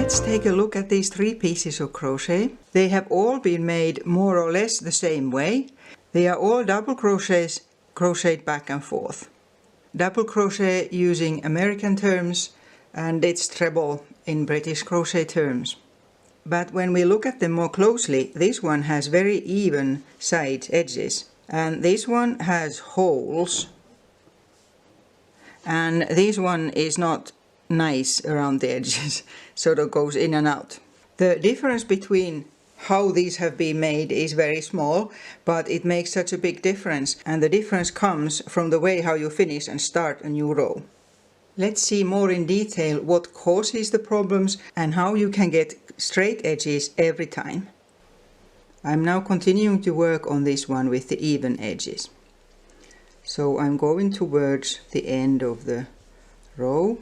Let's take a look at these 3 pieces of crochet. They have all been made more or less the same way. They are all double crochets crocheted back and forth. Double crochet using American terms, and it's treble in British crochet terms. But when we look at them more closely, this one has very even side edges, and this one has holes, and this one is not nice around the edges, sort of goes in and out. The difference between how these have been made is very small, but it makes such a big difference, and the difference comes from the way how you finish and start a new row. Let's see more in detail what causes the problems and how you can get straight edges every time. I'm now continuing to work on this one with the even edges. So I'm going towards the end of the row.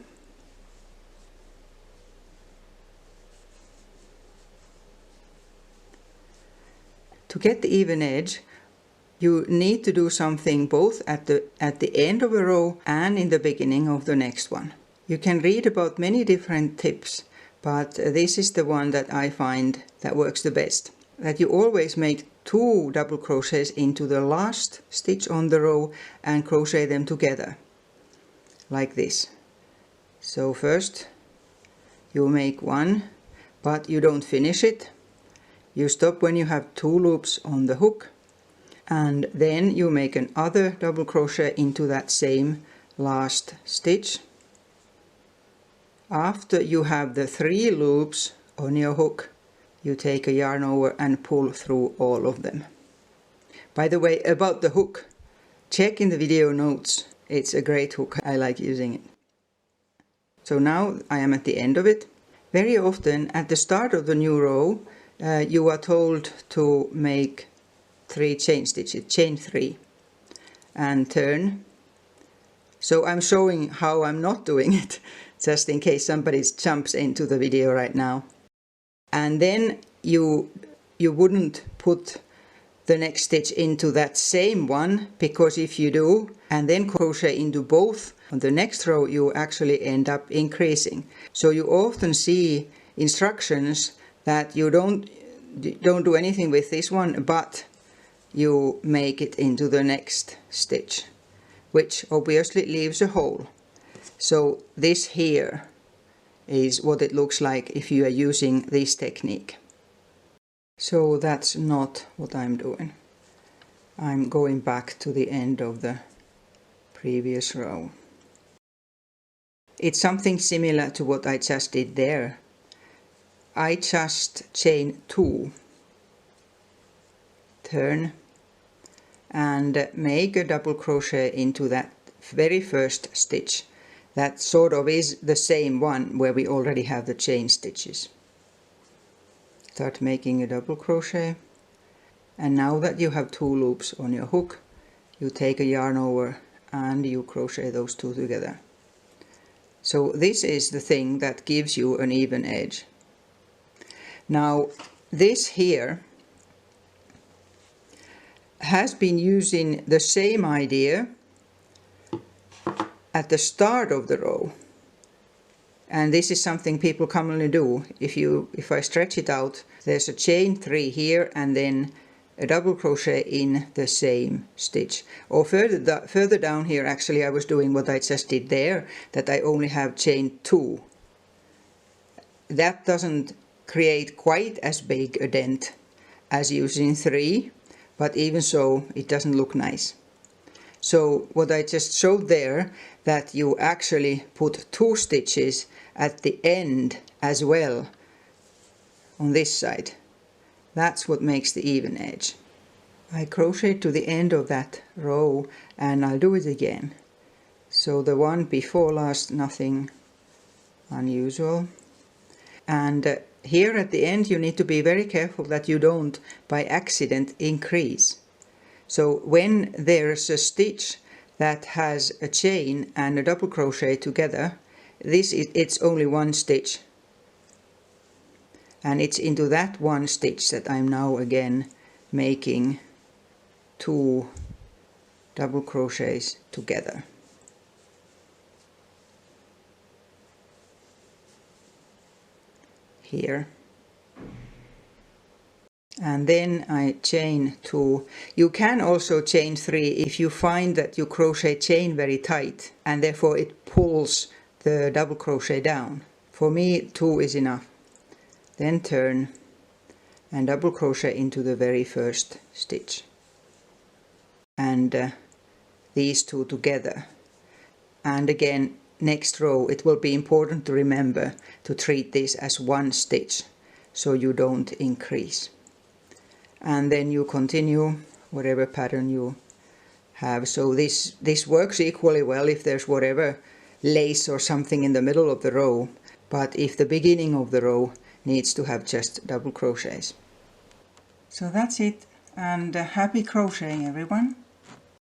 To get the even edge, you need to do something both at the end of a row and in the beginning of the next one. You can read about many different tips, but this is the one that I find that works the best. That you always make 2 double crochets into the last stitch on the row and crochet them together, like this. So first you make 1, but you don't finish it. You stop when you have 2 loops on the hook, and then you make another double crochet into that same last stitch. After you have the 3 loops on your hook, you take a yarn over and pull through all of them. By the way, about the hook, check in the video notes. It's a great hook, I like using it. So now I am at the end of it. Very often at the start of the new row, you are told to make 3 chain stitches, chain 3, and turn. So I'm showing how I'm not doing it, just in case somebody jumps into the video right now. And then you wouldn't put the next stitch into that same one, because if you do, and then crochet into both on the next row, you actually end up increasing. So you often see instructions that you don't do anything with this one, but you make it into the next stitch, which obviously leaves a hole. So this here is what it looks like if you are using this technique. So that's not what I'm doing. I'm going back to the end of the previous row. It's something similar to what I just did there. I just chain 2, turn, and make a double crochet into that very first stitch. That sort of is the same one where we already have the chain stitches. Start making a double crochet, and now that you have 2 loops on your hook, you take a yarn over and you crochet those 2 together. So this is the thing that gives you an even edge. Now this here has been using the same idea at the start of the row, and this is something people commonly do. If I stretch it out, there's a chain 3 here and then a double crochet in the same stitch. Or further down here, actually I was doing what I just did there, that I only have chain 2. That doesn't create quite as big a dent as using 3, but even so it doesn't look nice. So what I just showed there, that you actually put 2 stitches at the end as well on this side, that's what makes the even edge. I crochet to the end of that row and I'll do it again. So the one before last, nothing unusual. And here at the end you need to be very careful that you don't by accident increase. So when there's a stitch that has a chain and a double crochet together, it's only 1 stitch, and it's into that 1 stitch that I'm now again making 2 double crochets together. here. And then I chain 2. You can also chain 3 if you find that you crochet chain very tight and therefore it pulls the double crochet down. For me 2 is enough. Then turn and double crochet into the very first stitch. And these 2 together. And again, next row it will be important to remember to treat this as one stitch so you don't increase. And then you continue whatever pattern you have. So this works equally well if there's whatever lace or something in the middle of the row, but if the beginning of the row needs to have just double crochets. So that's it, and happy crocheting everyone.